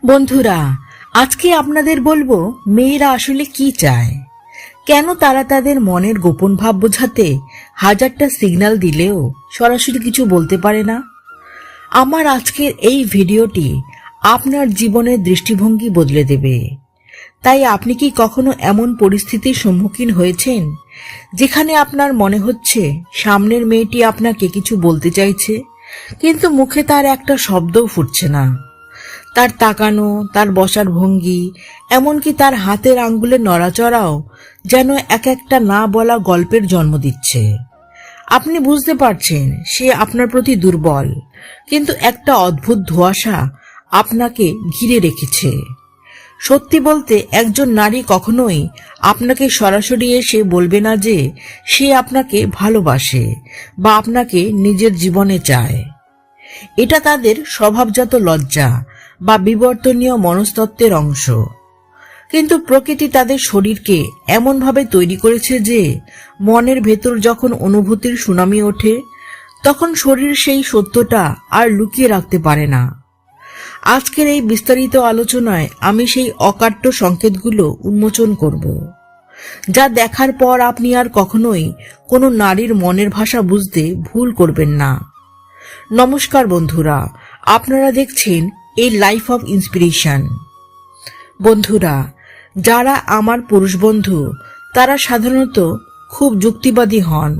বন্ধুরা, আজকে আপনাদের বলবো মেয়েরা আসলে কি চায়, কেন তারা তাদের মনের গোপন ভাব বোঝাতে হাজারটা সিগন্যাল দিলেও সরাসরি কিছু বলতে পারে না। আমার আজকের এই ভিডিওটি আপনার জীবনের দৃষ্টিভঙ্গি বদলে দেবে। তাই আপনি কি কখনো এমন পরিস্থিতির সম্মুখীন হয়েছেন যেখানে আপনার মনে হচ্ছে সামনের মেয়েটি আপনাকে কিছু বলতে চাইছে, কিন্তু মুখে তার একটা শব্দও ফুটছে না? তার তাকানো, তার বসার ভঙ্গি, এমনকি তার হাতের আঙ্গুলের নড়াচড়াও যেন এক একটা না বলা গল্পের জন্ম দিচ্ছে। আপনি বুঝতে পারছেন সে আপনার প্রতি দুর্বল, কিন্তু একটা অদ্ভুত ধোঁয়াশা আপনাকে ঘিরে রেখেছে। সত্যি বলতে, একজন নারী কখনোই আপনাকে সরাসরি এসে বলবে না যে সে আপনাকে ভালোবাসে বা আপনাকে নিজের জীবনে চায়। এটা তাদের স্বভাবজাত লজ্জা বা বিবর্তনীয় মনস্তত্ত্বের অংশ। কিন্তু প্রকৃতি তাদের শরীরকে এমনভাবে তৈরি করেছে যে মনের ভেতর যখন অনুভূতির সুনামি ওঠে, তখন শরীর সেই সত্যটা আর লুকিয়ে রাখতে পারে না। আজকের এই বিস্তারিত আলোচনায় আমি সেই অকাট্য সংকেতগুলো উন্মোচন করব, যা দেখার পর আপনি আর কখনোই কোনো নারীর মনের ভাষা বুঝতে ভুল করবেন না। নমস্কার বন্ধুরা, আপনারা দেখছেন এই লাইফ অফ ইন্সপিরেশন। বন্ধুরা, যারা আমার পুরুষ বন্ধু তারা সাধারণত খুব যুক্তিবাদী হন।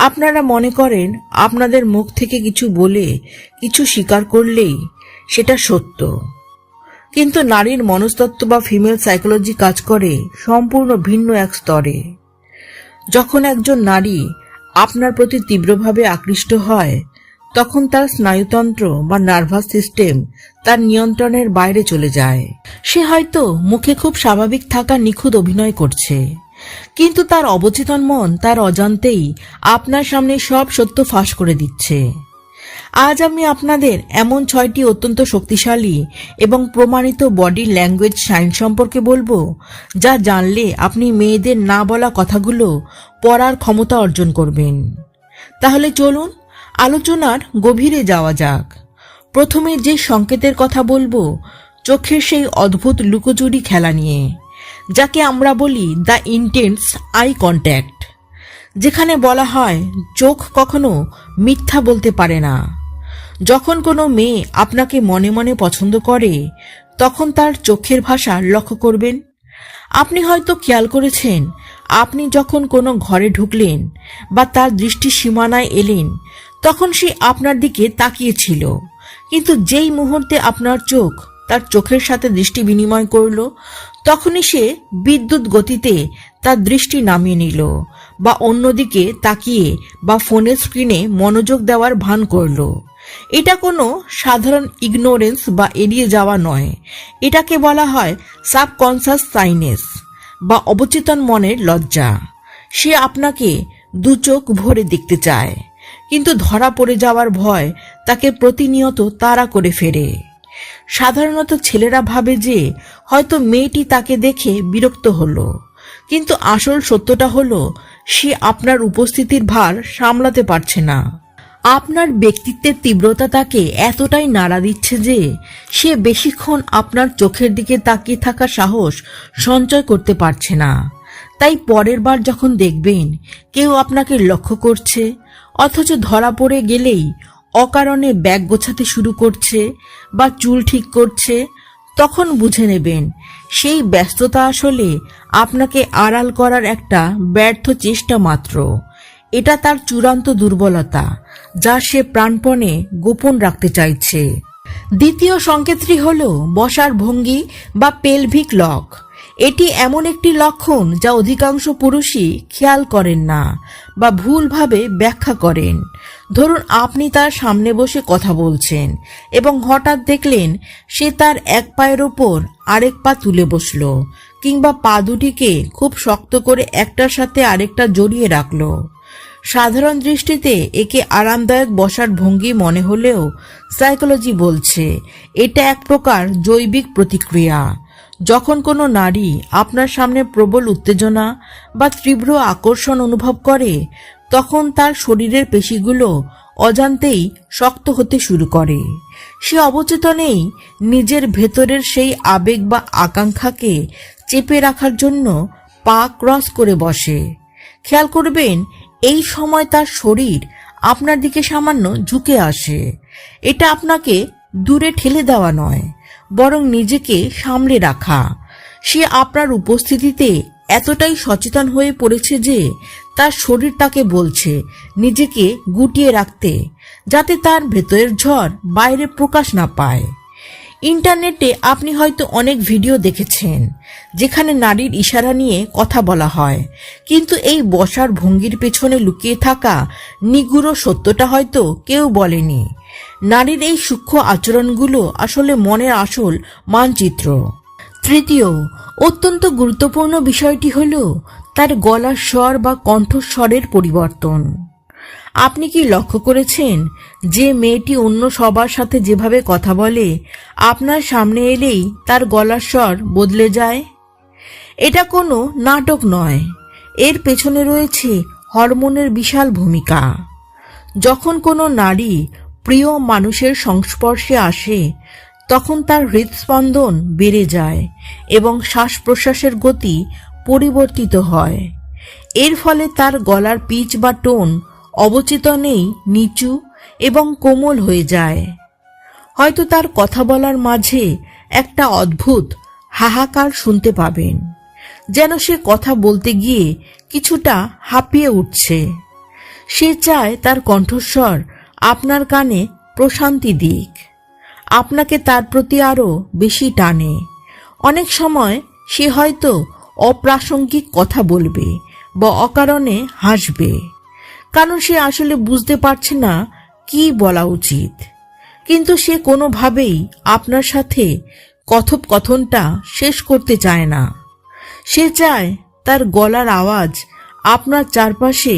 আপনারা মনে করেন আপনাদের মুখ থেকে কিছু বলে, কিছু স্বীকার করলেই সেটা সত্য। কিন্তু নারীর মনস্তত্ত্ব বা ফিমেল সাইকোলজি কাজ করে সম্পূর্ণ ভিন্ন এক স্তরে। যখন একজন নারী আপনার প্রতি তীব্রভাবে আকৃষ্ট হয়, তখন তার স্নায়ুতন্ত্র বা নার্ভাস সিস্টেম তার নিয়ন্ত্রণের বাইরে চলে যায়। সে হয়তো মুখে খুব স্বাভাবিক থাকা নিখুঁত অভিনয় করছে, কিন্তু তার অবচেতন মন তার অজান্তেই আপনার সামনে সব সত্য ফাঁস করে দিচ্ছে। আজ আমি আপনাদের এমন 6টি অত্যন্ত শক্তিশালী এবং প্রমাণিত বডি ল্যাঙ্গুয়েজ সাইন সম্পর্কে বলবো, যা জানলে আপনি মেয়েদের না বলা কথাগুলো পড়ার ক্ষমতা অর্জন করবেন। তাহলে চলুন আলোচনার গভীরে যাওয়া যাক। প্রথমে যে সংকেতের কথা বলবো, চোখের সেই অদ্ভুত লুকোচুরি খেলা নিয়ে, যাকে আমরা বলি দ্য ইন্টেন্স আই কন্ট্যাক্ট, যেখানে বলা হয় চোখ কখনো মিথ্যা বলতে পারে না। যখন কোনো মেয়ে আপনাকে মনে মনে পছন্দ করে, তখন তার চোখের ভাষা লক্ষ্য করবেন। আপনি হয়তো খেয়াল করেছেন, আপনি যখন কোনো ঘরে ঢুকলেন বা তার দৃষ্টি সীমানায় এলেন, তখন সে আপনার দিকে তাকিয়েছিল, কিন্তু যেই মুহূর্তে আপনার চোখ তার চোখের সাথে দৃষ্টি বিনিময় করল, তখনই সে বিদ্যুৎ গতিতে তার দৃষ্টি নামিয়ে নিল বা অন্যদিকে তাকিয়ে বা ফোনের স্ক্রিনে মনোযোগ দেওয়ার ভান করল। এটা কোনো সাধারণ ইগনোরেন্স বা এড়িয়ে যাওয়া নয়, এটাকে বলা হয় সাবকনসাস সাইনেস বা অবচেতন মনের লজ্জা। সে আপনাকে দু চোখ ভরে দেখতে চায়, কিন্তু ধরা পড়ে যাওয়ার ভয় তাকে প্রতিনিয়ত তাড়া করে ফেরে। সাধারণত ছেলেরা ভাবে যে হয়তো মেয়েটি তাকে দেখে বিরক্ত হলো, কিন্তু আসল সত্যটা হলো সে আপনার উপস্থিতির ভার সামলাতে পারছে না। আপনার ব্যক্তিত্বের তীব্রতা তাকে এতটাই নাড়া দিচ্ছে যে সে বেশিক্ষণ আপনার চোখের দিকে তাকিয়ে থাকার সাহস সঞ্চয় করতে পারছে না। তাই পরের বার যখন দেখবেন কেউ আপনাকে লক্ষ্য করছে, অথচ ধরা পড়ে গেলেই অকারণে ব্যাগ গোছাতে শুরু করছে বা চুল ঠিক করছে, তখন বুঝে নেবেন সেই ব্যস্ততা আসলে আপনাকে আড়াল করার একটা ব্যর্থ চেষ্টা মাত্র। এটা তার চূড়ান্ত দুর্বলতা, যা সে প্রাণপণে গোপন রাখতে চাইছে। দ্বিতীয় সংকেতটি হল বসার ভঙ্গি বা পেলভিক লক। এটি এমন একটি লক্ষণ যা অধিকাংশ পুরুষই খেয়াল করেন না বা ভুলভাবে ব্যাখ্যা করেন। ধরুন আপনি তার সামনে বসে কথা বলছেন এবং হঠাৎ দেখলেন সে তার এক পায়ের ওপর আরেক পা তুলে বসল, কিংবা পা দুটিকে খুব শক্ত করে একটার সাথে আরেকটা জড়িয়ে রাখল। সাধারণ দৃষ্টিতে একে আরামদায়ক বসার ভঙ্গি মনে হলেও সাইকোলজি বলছে এটা এক প্রকার জৈবিক প্রতিক্রিয়া। যখন কোনো নারী আপনার সামনে প্রবল উত্তেজনা বা তীব্র আকর্ষণ অনুভব করে, তখন তার শরীরের পেশিগুলো অজান্তেই শক্ত হতে শুরু করে। সে অবচেতনেই নিজের ভেতরের সেই আবেগ বা আকাঙ্ক্ষাকে চেপে রাখার জন্য পা ক্রস করে বসে। খেয়াল করবেন, এই সময় তার শরীর আপনার দিকে সামান্য ঝুঁকে আসে। এটা আপনাকে দূরে ঠেলে দেওয়া নয়, বরং নিজেকে সামলে রাখা। সে আপনার উপস্থিতিতে এতটাই সচেতন হয়ে পড়েছে যে তার শরীর তাকে বলছে নিজেকে গুটিয়ে রাখতে, যাতে তার ভেতরের ঝড় বাইরে প্রকাশ না পায়। ইন্টারনেটে আপনি হয়তো অনেক ভিডিও দেখেছেন যেখানে নারীর ইশারা নিয়ে কথা বলা হয়, কিন্তু এই বসার ভঙ্গির পেছনে লুকিয়ে থাকা নিগুড় সত্যটা হয়তো কেউ বলেনি। নারীর এই সূক্ষ্ম আচরণগুলো আসলে মনের আসল মানচিত্র। তৃতীয় অত্যন্ত গুরুত্বপূর্ণ বিষয়টি হল তার গলার স্বর বা কণ্ঠস্বরের পরিবর্তন। আপনি কি লক্ষ্য করেছেন যে মেয়েটি অন্য সবার সাথে যেভাবে কথা বলে, আপনার সামনে এলেই তার গলার স্বর বদলে যায়? এটা কোনো নাটক নয়, এর পেছনে রয়েছে হরমোনের বিশাল ভূমিকা। যখন কোনো নারী প্রিয় মানুষের সংস্পর্শে আসে, তখন তার হৃদস্পন্দন বেড়ে যায় এবং শ্বাস প্রশ্বাসের গতি পরিবর্তিত হয়। এর ফলে তার গলার পিচ বা টোন অবচেতনেই নিচু এবং কোমল হয়ে যায়। হয়তো তার কথা বলার মাঝে একটা অদ্ভুত হাহাকার শুনতে পাবেন, যেন সে কথা বলতে গিয়ে কিছুটা হাঁপিয়ে উঠছে। সে চায় তার কণ্ঠস্বর আপনার কানে প্রশান্তি দিক, আপনাকে তার প্রতি আরো বেশি টানে। অনেক সময় সে হয়তো অপ্রাসঙ্গিক কথা বলবে বা অকারণে হাসবে, কারণ সে আসলে বুঝতে পারছে না কি বলা উচিত। কিন্তু সে কোনোভাবেই আপনার সাথে কথোপকথনটা শেষ করতে চায় না। সে চায় তার গলার আওয়াজ আপনার চারপাশে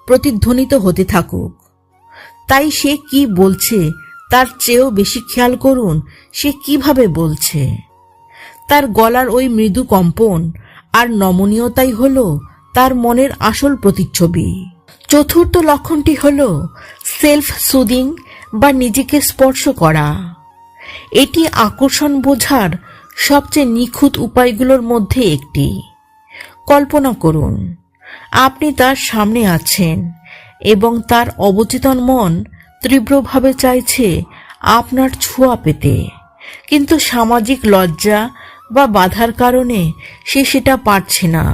প্রতিধ্বনিত হতে থাকুক। তাই সে কি বলছে তার চেয়েও বেশি খেয়াল করুন সে কিভাবে বলছে। তার গলার ওই মৃদু কম্পন আর নমনীয়তাই হল তার মনের আসল প্রতিচ্ছবি। চতুর্থ লক্ষণটি হল সেলফ সুদিং বা নিজেকে স্পর্শ করা। এটি আকর্ষণ বোঝার সবচেয়ে নিখুঁত উপায়গুলোর মধ্যে একটি। কল্পনা করুন, আপনি তার সামনে আছেন এবং তার অবচেতন মন তীব্রভাবে চাইছে আপনার ছোঁয়া পেতে, কিন্তু সামাজিক লজ্জা বা বাধার কারণে সে সেটা পারছে না।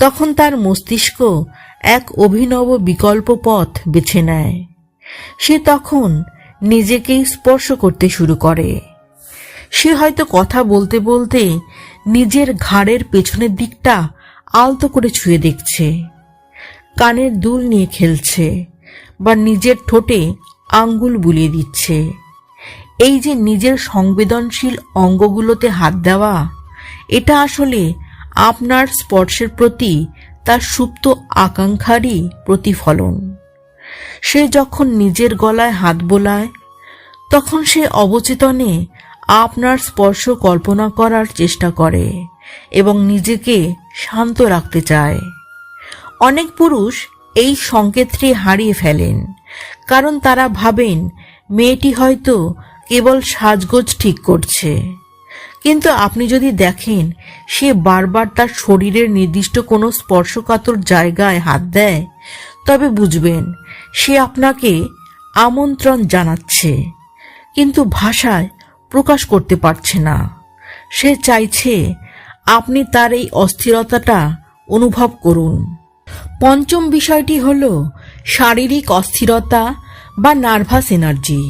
তখন তার মস্তিষ্ক এক অভিনব বিকল্প পথ বেছে নেয়। সে তখন নিজেকেই স্পর্শ করতে শুরু করে। সে হয়তো কথা বলতে বলতে নিজের ঘাড়ের পেছনের দিকটা আলতো করে ছুঁয়ে দেখছে, কানের দুল নিয়ে খেলছে বা নিজের ঠোঁটে আঙ্গুল বুলিয়ে দিচ্ছে। এই যে নিজের সংবেদনশীল অঙ্গগুলোতে হাত দেওয়া, এটা আসলে আপনার স্পর্শের প্রতি তার সুপ্ত আকাঙ্ক্ষারই প্রতিফলন। সে যখন নিজের গলায় হাত বোলায়, তখন সে অবচেতনে আপনার স্পর্শ কল্পনা করার চেষ্টা করে এবং নিজেকে শান্ত রাখতে চায়। অনেক পুরুষ এই সংকেতটি হারিয়ে ফেলেন, কারণ তারা ভাবেন মেয়েটি হয়তো কেবল সাজগোজ ঠিক করছে। কিন্তু আপনি যদি দেখেন সে বারবার তার শরীরের নির্দিষ্ট কোনো স্পর্শকাতর জায়গায় হাত দেয়, তবে বুঝবেন সে আপনাকে আমন্ত্রণ জানাচ্ছে, কিন্তু ভাষায় প্রকাশ করতে পারছে না। সে চাইছে আপনি তার এই অস্থিরতাটা অনুভব করুন। পঞ্চম বিষয়টি হল শারীরিক অস্থিরতা বা নার্ভাস এনার্জি।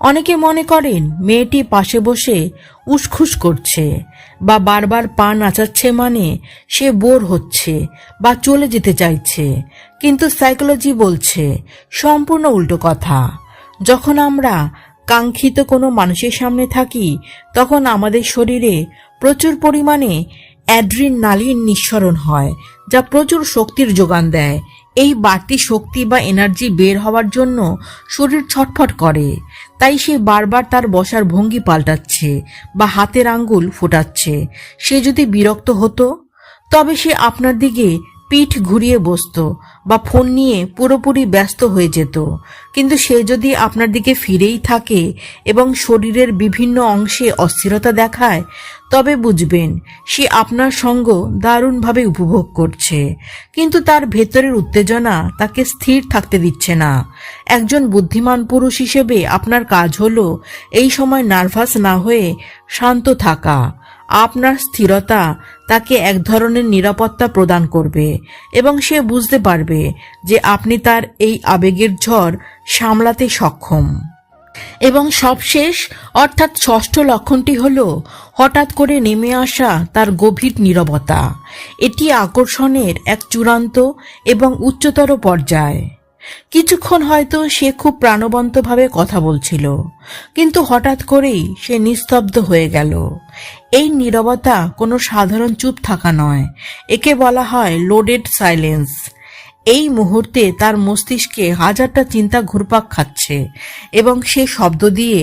অনেকে মনে করেন মেয়েটি পাশে বসে উসখুস করছে বা বারবার পা নাচাচ্ছে মানে সে বোর হচ্ছে বা চলে যেতে চাইছে, কিন্তু সাইকোলজি বলছে সম্পূর্ণ উল্টো কথা। যখন আমরা কাঙ্ক্ষিত কোনো মানুষের সামনে থাকি, তখন আমাদের শরীরে প্রচুর পরিমাণে অ্যাড্রিনালিন নিঃসরণ হয়, যা প্রচুর শক্তির যোগান দেয়। এই বাড়তি শক্তি বা এনার্জি বের হওয়ার জন্য শরীর ছটফট করে, তাই সে বারবার তার বসার ভঙ্গি পাল্টাচ্ছে বা হাতের আঙ্গুল ফোটাচ্ছে। সে যদি বিরক্ত হতো, তবে সে আপনার দিকে পিঠ ঘুরিয়ে বসতো বা ফোন নিয়ে পুরোপুরি ব্যস্ত হয়ে যেত, কিন্তু সে যদি আপনার দিকে ফিরেই থাকে এবং শরীরের বিভিন্ন অংশে অস্থিরতা দেখায়, তবে বুঝবেন সে আপনার সঙ্গ দারুণভাবে উপভোগ করছে, কিন্তু তার ভেতরের উত্তেজনা তাকে স্থির থাকতে দিচ্ছে না। একজন বুদ্ধিমান পুরুষ হিসেবে আপনার কাজ হলো এই সময় নার্ভাস না হয়ে শান্ত থাকা। আপনার স্থিরতা তাকে এক ধরনের নিরাপত্তা প্রদান করবে এবং সে বুঝতে পারবে যে আপনি তার এই আবেগের ঝড় সামলাতে সক্ষম। এবং সবশেষ অর্থাৎ ষষ্ঠ লক্ষণটি হলো হঠাৎ করে নেমে আসা তার গভীর নীরবতা। এটি আকর্ষণের এক চূড়ান্ত এবং উচ্চতর পর্যায়। কিছুক্ষণ হয়তো সে খুব প্রাণবন্তভাবে কথা বলছিল, কিন্তু হঠাৎ করেই সে নিস্তব্ধ হয়ে গেল। এই নীরবতা কোনো সাধারণ চুপ থাকা নয়, একে বলা হয় লোডেড সাইলেন্স। এই মুহূর্তে তার মস্তিষ্কে হাজারটা চিন্তা ঘুরপাক খাচ্ছে এবং সে শব্দ দিয়ে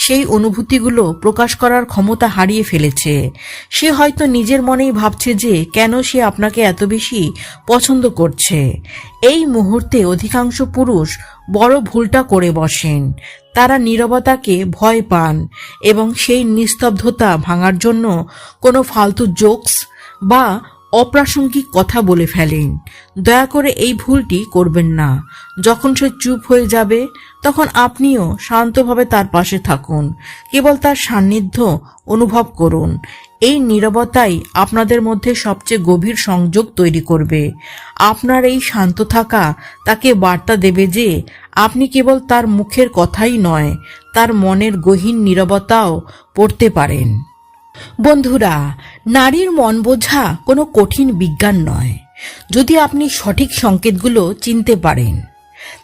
সেই অনুভূতিগুলো প্রকাশ করার ক্ষমতা হারিয়ে ফেলেছে। সে হয়তো নিজের মনেই ভাবছে যে কেন সে আপনাকে এত বেশি পছন্দ করছে। এই মুহূর্তে অধিকাংশ পুরুষ বড় ভুলটা করে বসেন। তারা নীরবতাকে ভয় পান এবং সেই নিস্তব্ধতা ভাঙার জন্য কোনো ফালতু জোকস বা অপ্রাসঙ্গিক কথা বলে ফেলেন। দয়া করে এই ভুলটি করবেন না। যখন সে চুপ হয়ে যাবে তখন আপনিও শান্তভাবে তার পাশে থাকুন, কেবল তার সান্নিধ্য অনুভব করুন। এই নীরবতাই আপনাদের মধ্যে সবচেয়ে গভীর সংযোগ তৈরি করবে। আপনার এই শান্ত থাকা তাকে বার্তা দেবে যে আপনি কেবল তার মুখের কথাই নয়, তার মনের গহীন নীরবতাও পড়তে পারেন। বন্ধুরা, নারীর মন বোঝা কোনো কঠিন বিজ্ঞান নয়, যদি আপনি সঠিক সংকেতগুলো চিনতে পারেন।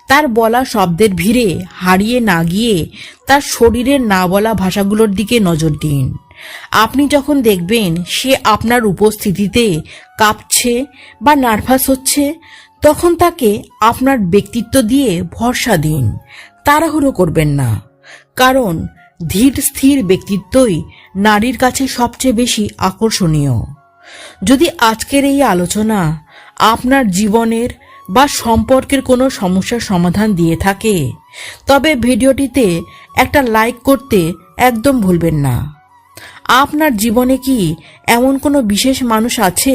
তার বলা শব্দের ভিড়ে হারিয়ে না গিয়ে তার শরীরের না বলা ভাষাগুলোর দিকে নজর দিন। আপনি যখন দেখবেন সে আপনার উপস্থিতিতে কাঁপছে বা নার্ভাস হচ্ছে, তখন তাকে আপনার ব্যক্তিত্ব দিয়ে ভরসা দিন। তাড়াহুড়ো করবেন না, কারণ ধীর স্থির ব্যক্তিত্বই নারীর কাছে সবচেয়ে বেশি আকর্ষণীয়। যদি আজকের এই আলোচনা আপনার জীবনের বা সম্পর্কের কোনো সমস্যার সমাধান দিয়ে থাকে, তবে ভিডিওটিতে একটা লাইক করতে একদম ভুলবেন না। আপনার জীবনে কি এমন কোনো বিশেষ মানুষ আছে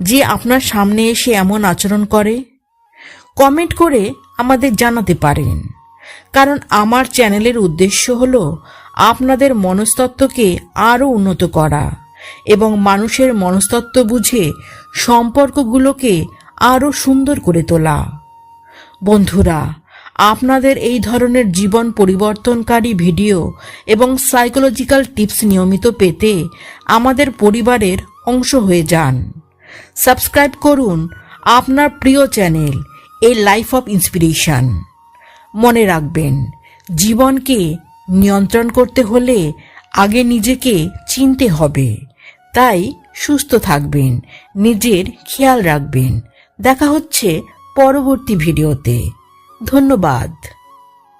যে আপনার সামনে এসে এমন আচরণ করে? কমেন্ট করে আমাদের জানাতে পারেন, কারণ আমার চ্যানেলের উদ্দেশ্য হলো আপনাদের মনস্তত্ত্বকে আরও উন্নত করা এবং মানুষের মনস্তত্ত্ব বুঝে সম্পর্কগুলোকে আরও সুন্দর করে তোলা। বন্ধুরা, আপনাদের এই ধরনের জীবন পরিবর্তনকারী ভিডিও এবং সাইকোলজিক্যাল টিপস নিয়মিত পেতে আমাদের পরিবারের অংশ হয়ে যান। সাবস্ক্রাইব করুন আপনার প্রিয় channel A life of inspiration. মনে রাখবেন, জীবনকে নিয়ন্ত্রণ করতে হলে আগে নিজেকে চিনতে হবে। তাই সুস্থ থাকবেন, নিজের খেয়াল রাখবেন। দেখা হচ্ছে পরবর্তী ভিডিওতে। ধন্যবাদ।